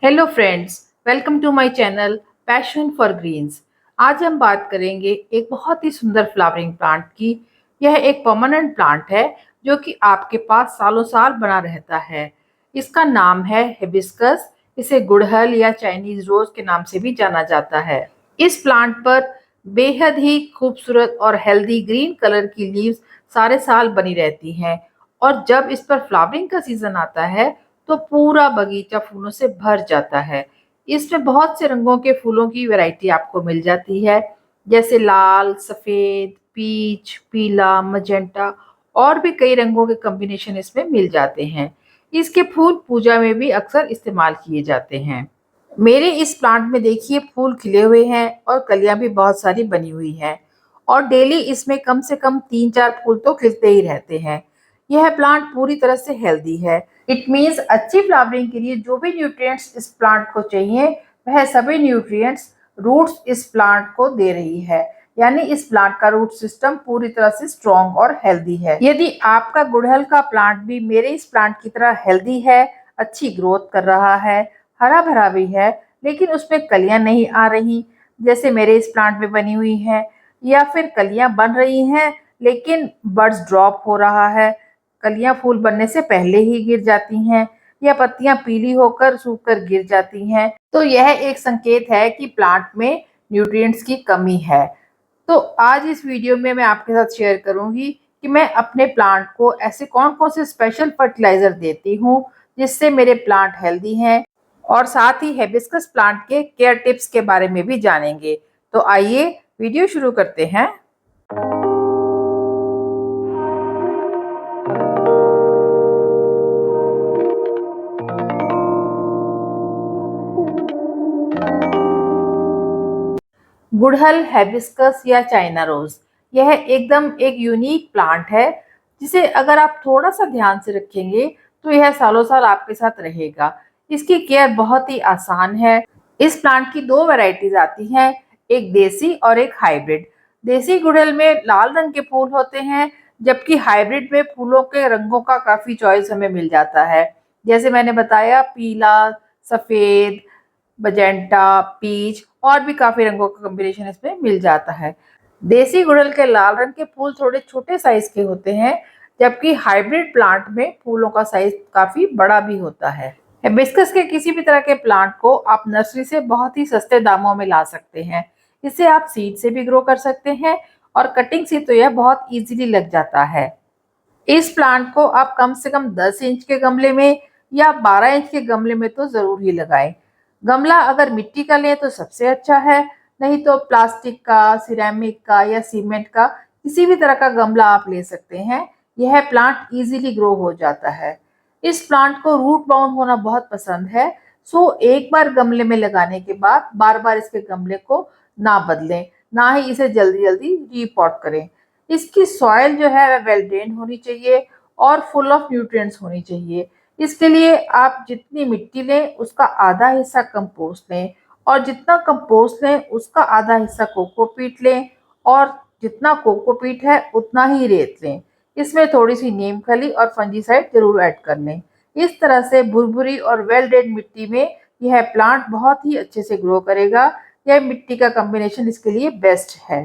Hello friends, welcome to my channel passion for greens. आज हम बात करेंगे एक बहुत ही सुंदर फ्लावरिंग प्लांट की। यह एक परमानेंट प्लांट है जो कि आपके पास सालों साल बना रहता है। इसका नाम है हिबिस्कस। इसे गुड़हल या चाइनीज रोज के नाम से भी जाना जाता है। इस प्लांट पर बेहद ही खूबसूरत और हेल्दी ग्रीन कलर की लीव्स सारे साल बनी रहती हैं और जब इस पर फ्लावरिंग का सीजन आता है तो पूरा बगीचा फूलों से भर जाता है। इसमें बहुत से रंगों के फूलों की वैरायटी आपको मिल जाती है, जैसे लाल, सफेद, पीच, पीला, मजेंटा और भी कई रंगों के कॉम्बिनेशन इसमें मिल जाते हैं। इसके फूल पूजा में भी अक्सर इस्तेमाल किए जाते हैं। मेरे इस प्लांट में देखिए फूल खिले हुए हैं और कलियां भी बहुत सारी बनी हुई हैं और डेली इसमें कम से कम 3-4 फूल तो खिलते ही रहते हैं। यह प्लांट पूरी तरह से हेल्दी है। इट मीन्स अच्छी फ्लावरिंग के लिए जो भी न्यूट्रिएंट्स इस प्लांट को चाहिए वह सभी न्यूट्रिएंट्स रूट्स इस प्लांट को दे रही है। यानी इस प्लांट का रूट सिस्टम पूरी तरह से स्ट्रॉन्ग और हेल्दी है। यदि आपका गुड़हल का प्लांट भी मेरे इस प्लांट की तरह हेल्दी है, अच्छी ग्रोथ कर रहा है, हरा भरा भी है, लेकिन उसमें कलियां नहीं आ रही जैसे मेरे इस प्लांट में बनी हुई हैं, या फिर कलियां बन रही हैं लेकिन बड्स ड्रॉप हो रहा है, कलियां फूल बनने से पहले ही गिर जाती हैं, या पत्तियां पीली होकर सूखकर गिर जाती हैं, तो यह एक संकेत है कि प्लांट में न्यूट्रिएंट्स की कमी है। तो आज इस वीडियो में मैं आपके साथ शेयर करूंगी कि मैं अपने प्लांट को ऐसे कौन कौन से स्पेशल फर्टिलाइजर देती हूँ जिससे मेरे प्लांट हेल्दी हैं, और साथ ही हिबिस्कस प्लांट के केयर टिप्स के बारे में भी जानेंगे। तो आइए वीडियो शुरू करते हैं। गुड़हल, हिबिस्कस या चाइना रोज, यह एकदम एक यूनिक प्लांट है जिसे अगर आप थोड़ा सा ध्यान से रखेंगे तो यह सालों साल आपके साथ रहेगा। इसकी केयर बहुत ही आसान है। इस प्लांट की दो वैरायटीज आती हैं, एक देसी और एक हाइब्रिड। देसी गुड़हल में लाल रंग के फूल होते हैं, जबकि हाइब्रिड में फूलों के रंगों का काफी चॉइस हमें मिल जाता है। जैसे मैंने बताया, पीला, सफेद, मजेंटा, पीच और भी काफी रंगों का कॉम्बिनेशन इसमें मिल जाता है। देसी गुड़हल के लाल रंग के फूल थोड़े छोटे साइज के होते हैं, जबकि हाइब्रिड प्लांट में फूलों का साइज काफी बड़ा भी होता है। हिबिस्कस के किसी भी तरह के प्लांट को आप नर्सरी से बहुत ही सस्ते दामों में ला सकते हैं। इसे आप सीड से भी ग्रो कर सकते हैं और कटिंग से तो यह बहुत इजीली लग जाता है। इस प्लांट को आप कम से कम 10 इंच के गमले में या 12 इंच के गमले में तो जरूर ही लगाएं। गमला अगर मिट्टी का लें तो सबसे अच्छा है, नहीं तो प्लास्टिक का, सिरेमिक का या सीमेंट का किसी भी तरह का गमला आप ले सकते हैं। यह प्लांट इजीली ग्रो हो जाता है। इस प्लांट को रूट बाउंड होना बहुत पसंद है, सो एक बार गमले में लगाने के बाद बार बार इसके गमले को ना बदलें, ना ही इसे जल्दी जल्दी रीपॉट करें। इसकी सॉइल जो है वह वेल ड्रेन्ड होनी चाहिए और फुल ऑफ न्यूट्रिएंट्स होनी चाहिए। इसके लिए आप जितनी मिट्टी लें उसका आधा हिस्सा कंपोस्ट लें, और जितना कंपोस्ट लें उसका आधा हिस्सा कोकोपीट लें, और जितना कोकोपीट है उतना ही रेत लें। इसमें थोड़ी सी नीम खली और फंजीसाइड जरूर ऐड कर लें। इस तरह से भुरभुरी और वेल ड्रेन्ड मिट्टी में यह प्लांट बहुत ही अच्छे से ग्रो करेगा। यह मिट्टी का कॉम्बिनेशन इसके लिए बेस्ट है।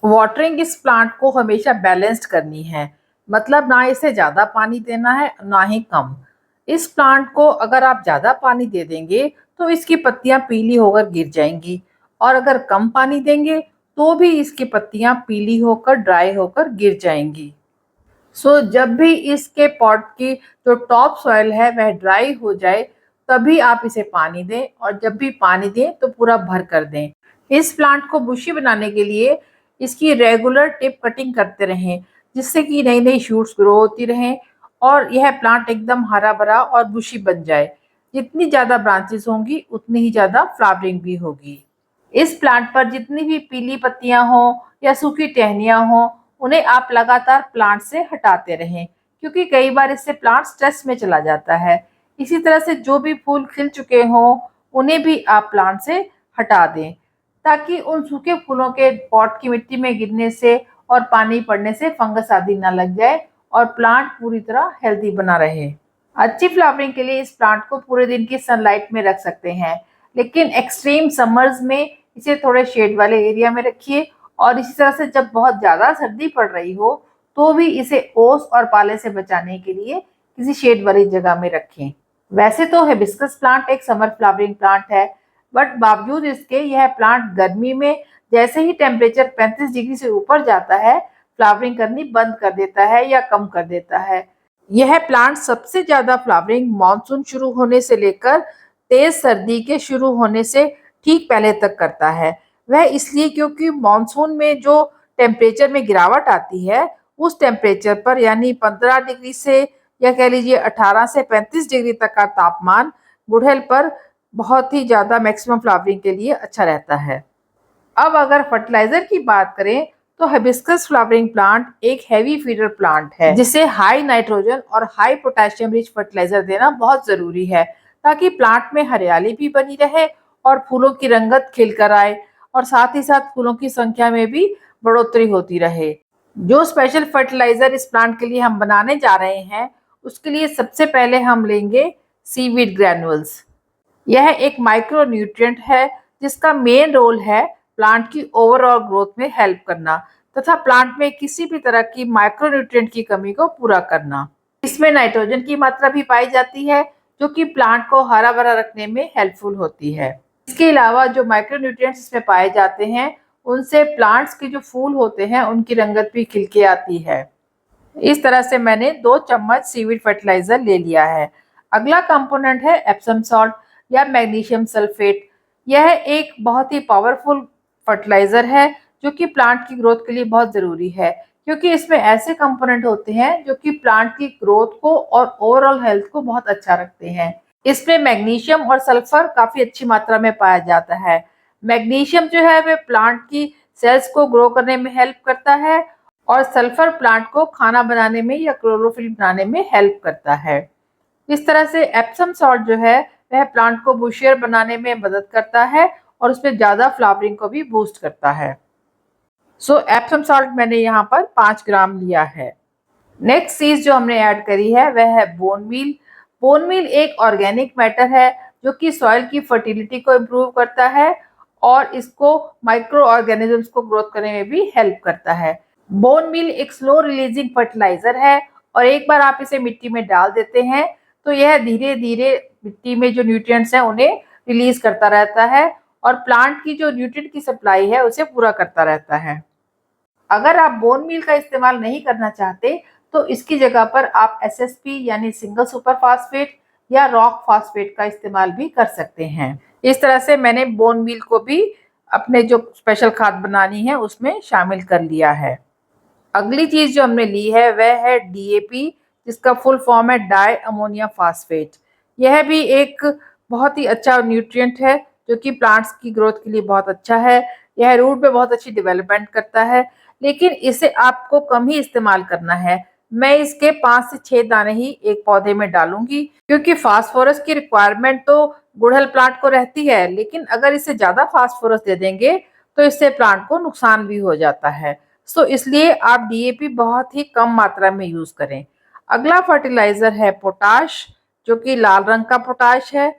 वाटरिंग इस प्लांट को हमेशा बैलेंस्ड करनी है, मतलब ना इसे ज़्यादा पानी देना है ना ही कम। इस प्लांट को अगर आप ज़्यादा पानी दे देंगे तो इसकी पत्तियां पीली होकर गिर जाएंगी, और अगर कम पानी देंगे तो भी इसकी पत्तियां पीली होकर ड्राई होकर गिर जाएंगी। जब भी इसके पॉट की जो टॉप सॉइल है वह ड्राई हो जाए तभी आप इसे पानी दें, और जब भी पानी दें तो पूरा भर कर दें। इस प्लांट को बुशी बनाने के लिए इसकी रेगुलर टिप कटिंग करते रहें, जिससे कि नई नई शूट्स ग्रो होती रहें और यह प्लांट एकदम हरा भरा और बुशी बन जाए। जितनी ज़्यादा ब्रांचेस होंगी उतनी ही ज़्यादा फ्लावरिंग भी होगी। इस प्लांट पर जितनी भी पीली पत्तियां हों या सूखी टहनियां हों, उन्हें आप लगातार प्लांट से हटाते रहें, क्योंकि कई बार इससे प्लांट स्ट्रेस में चला जाता है। इसी तरह से जो भी फूल खिल चुके हों उन्हें भी आप प्लांट से हटा दें, ताकि उन सूखे फूलों के पॉट की मिट्टी में गिरने से और पानी पड़ने से फंगस आदि ना लग जाए और प्लांट पूरी तरह हेल्दी बना रहे। अच्छी फ्लावरिंग के लिए इस प्लांट को पूरे दिन की सनलाइट में रख सकते हैं, लेकिन एक्सट्रीम समर्स में इसे थोड़े शेड वाले एरिया में रखिए। और इसी तरह से जब बहुत ज़्यादा सर्दी पड़ रही हो तो भी इसे ओस और पाले से बचाने के लिए किसी शेड वाली जगह में रखें। वैसे तो हिबिस्कस प्लांट एक समर फ्लावरिंग प्लांट है, बट बावजूद इसके यह प्लांट गर्मी में जैसे ही टेम्परेचर 35 डिग्री से ऊपर जाता है, फ्लावरिंग करनी बंद कर देता है या कम कर देता है। यह प्लांट सबसे ज्यादा फ्लावरिंग मानसून शुरू होने से लेकर तेज सर्दी के शुरू होने से ठीक पहले तक करता है। वह इसलिए क्योंकि मानसून में जो टेम्परेचर में गिरावट आती है, उस टेम्परेचर पर यानी 15 डिग्री से या कह लीजिए 18 से 35 डिग्री तक का तापमान गुड़हल पर बहुत ही ज्यादा मैक्सिमम फ्लावरिंग के लिए अच्छा रहता है। अब अगर फर्टिलाइजर की बात करें तो हिबिस्कस फ्लावरिंग प्लांट एक हैवी फीडर प्लांट है, जिसे हाई नाइट्रोजन और हाई पोटेशियम रिच फर्टिलाइजर देना बहुत जरूरी है, ताकि प्लांट में हरियाली भी बनी रहे और फूलों की रंगत खिलकर आए और साथ ही साथ फूलों की संख्या में भी बढ़ोतरी होती रहे। जो स्पेशल फर्टिलाइजर इस प्लांट के लिए हम बनाने जा रहे हैं, उसके लिए सबसे पहले हम लेंगे सीवीड ग्रैन्युल्स। यह एक माइक्रो न्यूट्रिएंट है जिसका मेन रोल है प्लांट की ओवरऑल ग्रोथ में हेल्प करना तथा प्लांट में किसी भी तरह की माइक्रो न्यूट्रिएंट की कमी को पूरा करना। इसमें नाइट्रोजन की मात्रा भी पाई जाती है, जो कि प्लांट को हरा भरा रखने में हेल्पफुल होती है। इसके अलावा जो माइक्रो न्यूट्रिएंट्स इसमें पाए जाते हैं, उनसे प्लांट्स के जो फूल होते हैं उनकी रंगत भी खिल के आती है। इस तरह से मैंने 2 चम्मच सीवीड फर्टिलाइजर ले लिया है। अगला कंपोनेंट है एप्सम सॉल्ट या मैग्नीशियम सल्फेट। यह एक बहुत ही पावरफुल फर्टिलाइजर है जो कि प्लांट की ग्रोथ के लिए बहुत जरूरी है, क्योंकि इसमें ऐसे कंपोनेंट होते हैं जो कि प्लांट की ग्रोथ को और ओवरऑल हेल्थ को बहुत अच्छा रखते हैं। इसमें मैग्नीशियम और सल्फर काफी अच्छी मात्रा में पाया जाता है। मैग्नीशियम जो है वह प्लांट की सेल्स को ग्रो करने में हेल्प करता है और सल्फर प्लांट को खाना बनाने में या क्लोरोफिल बनाने में हेल्प करता है। इस तरह से एप्सम सॉल्ट जो है वह प्लांट को बुशियर बनाने में मदद करता है और उसमें ज्यादा फ्लावरिंग को भी बूस्ट करता है। सो एप्सम सॉल्ट मैंने यहाँ पर 5 ग्राम लिया है। नेक्स्ट चीज जो हमने ऐड करी है वह है बोन मील। बोन मील एक ऑर्गेनिक मैटर है जो कि सॉइल की फर्टिलिटी को इम्प्रूव करता है और इसको माइक्रो ऑर्गेनिजम्स को ग्रोथ करने में भी हेल्प करता है। बोन मील एक स्लो रिलीजिंग फर्टिलाइजर है और एक बार आप इसे मिट्टी में डाल देते हैं तो यह धीरे धीरे मिट्टी में जो न्यूट्रिएंट्स हैं उन्हें रिलीज करता रहता है और प्लांट की जो न्यूट्रिएंट की सप्लाई है उसे पूरा करता रहता है। अगर आप बोन मील का इस्तेमाल नहीं करना चाहते तो इसकी जगह पर आप एसएसपी यानी सिंगल सुपर फास्फेट या रॉक फास्फेट का इस्तेमाल भी कर सकते हैं। इस तरह से मैंने बोन मील को भी अपने जो स्पेशल खाद बनानी है उसमें शामिल कर लिया है। अगली चीज जो हमने ली है वह है डीएपी, जिसका फुल फॉर्म है डाई अमोनिया फास्फेट। यह भी एक बहुत ही अच्छा न्यूट्रिएंट है जो कि प्लांट्स की ग्रोथ के लिए बहुत अच्छा है। यह रूट में बहुत अच्छी डेवलपमेंट करता है, लेकिन इसे आपको कम ही इस्तेमाल करना है। मैं इसके 5 से 6 दाने ही एक पौधे में डालूंगी, क्योंकि फास्फोरस की रिक्वायरमेंट तो गुड़हल प्लांट को रहती है, लेकिन अगर इसे ज्यादा फास्फोरस दे देंगे तो इससे प्लांट को नुकसान भी हो जाता है। सो इसलिए आप डीएपी बहुत ही कम मात्रा में यूज करें। अगला फर्टिलाइजर है पोटाश, जो कि लाल रंग का पोटाश है।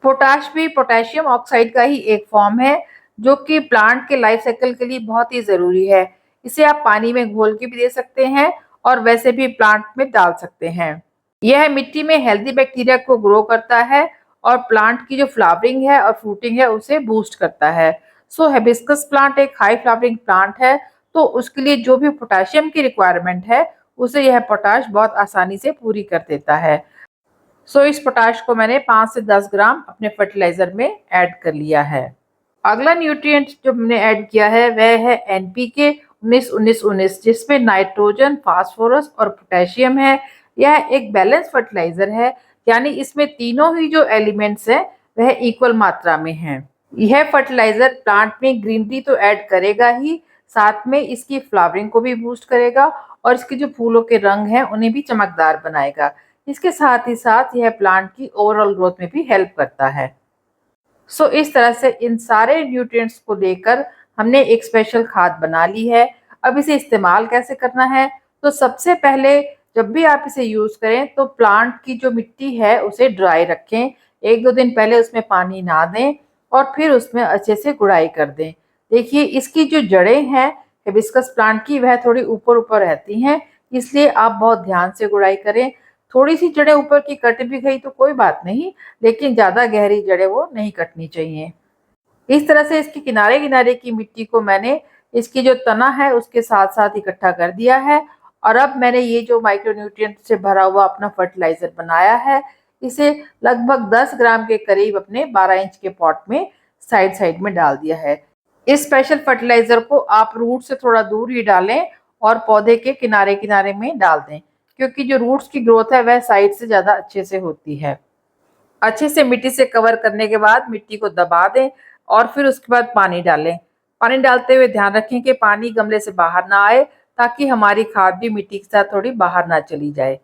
पोटाश भी पोटेशियम ऑक्साइड का ही एक फॉर्म है जो कि प्लांट के लाइफ साइकिल के लिए बहुत ही जरूरी है। इसे आप पानी में घोल के भी दे सकते हैं और वैसे भी प्लांट में डाल सकते हैं। यह मिट्टी में हेल्दी बैक्टीरिया को ग्रो करता है और प्लांट की जो फ्लावरिंग है और फ्रूटिंग है उसे बूस्ट करता है। सो हिबिस्कस प्लांट एक हाई फ्लावरिंग प्लांट है, तो उसके लिए जो भी पोटेशियम की रिक्वायरमेंट है उसे यह पोटाश बहुत आसानी से पूरी कर देता है। सो इस पोटाश को मैंने 5 से 10 ग्राम अपने फर्टिलाइजर में ऐड कर लिया है। अगला न्यूट्रिएंट जो हमने ऐड किया है वह है एनपीके 19-19-19, जिसमें नाइट्रोजन, फास्फोरस और पोटेशियम है। यह एक बैलेंस फर्टिलाइजर है, यानी इसमें तीनों ही जो एलिमेंट्स हैं वह इक्वल मात्रा में हैं। यह फर्टिलाइजर प्लांट में ग्रीनरी तो ऐड करेगा ही, साथ में इसकी फ्लावरिंग को भी बूस्ट करेगा और इसके जो फूलों के रंग हैं उन्हें भी चमकदार बनाएगा। इसके साथ ही साथ यह प्लांट की ओवरऑल ग्रोथ में भी हेल्प करता है। सो इस तरह से इन सारे न्यूट्रिएंट्स को लेकर हमने एक स्पेशल खाद बना ली है। अब इसे इस्तेमाल कैसे करना है, तो सबसे पहले जब भी आप इसे यूज़ करें तो प्लांट की जो मिट्टी है उसे ड्राई रखें। 1-2 दिन पहले उसमें पानी ना दें और फिर उसमें अच्छे से गुड़ाई कर दें। देखिए इसकी जो जड़ें हैं हिबिस्कस प्लांट की वह थोड़ी ऊपर-ऊपर रहती हैं, इसलिए आप बहुत ध्यान से गुड़ाई करें। थोड़ी-सी जड़ें ऊपर की कट भी गई तो कोई बात नहीं, लेकिन ज़्यादा गहरी जड़ें वो नहीं कटनी चाहिए। इस तरह से इसके किनारे-किनारे की मिट्टी को मैंने इसकी जो तना है उसके साथ-साथ इकट्ठा कर दिया है और अब मैंने ये जो माइक्रो न्यूट्रिएंट से भरा हुआ अपना फर्टिलाइज़र बनाया है, इसे लगभग 10 ग्राम के करीब अपने 12 इंच के पॉट में साइड-साइड में डाल दिया है। इस स्पेशल फर्टिलाइज़र को आप रूट से थोड़ा दूर ही डालें और पौधे के किनारे-किनारे में डाल दें, क्योंकि जो रूट्स की ग्रोथ है वह साइड से ज़्यादा अच्छे से होती है। अच्छे से मिट्टी से कवर करने के बाद मिट्टी को दबा दें और फिर उसके बाद पानी डालें। पानी डालते हुए ध्यान रखें कि पानी गमले से बाहर ना आए, ताकि हमारी खाद भी मिट्टी के साथ थोड़ी बाहर ना चली जाए।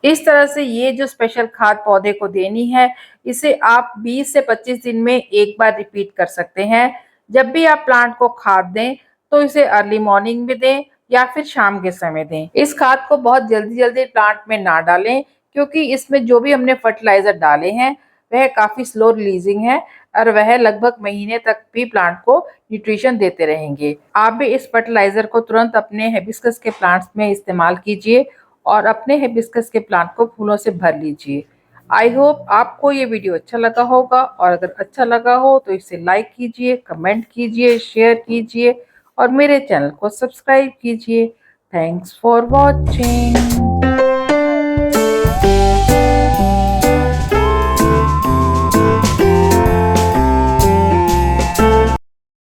इस तरह से ये जो स्पेशल खाद पौधे को देनी है, इसे आप 20 से 25 दिन में एक बार रिपीट कर सकते हैं। जब भी आप प्लांट को खाद दें, तो इसे अर्ली मॉर्निंग में दें या फिर शाम के समय दें। इस खाद को बहुत जल्दी-जल्दी प्लांट में ना डालें, क्योंकि इसमें जो भी हमने फर्टिलाइज़र डाले हैं, वह काफ़ी स्लो रिलीजिंग है और वह लगभग महीने तक भी प्लांट को न्यूट्रिशन देते रहेंगे। आप भी इस फर्टिलाइज़र को तुरंत अपने हिबिस्कस के प्लांट्स में इस्तेमाल कीजिए और अपने हिबिस्कस के प्लांट को फूलों से भर लीजिए। आई होप आपको ये वीडियो अच्छा लगा होगा और अगर अच्छा लगा हो तो इसे लाइक कीजिए, कमेंट कीजिए, शेयर कीजिए और मेरे चैनल को सब्सक्राइब कीजिए। Thanks for watching.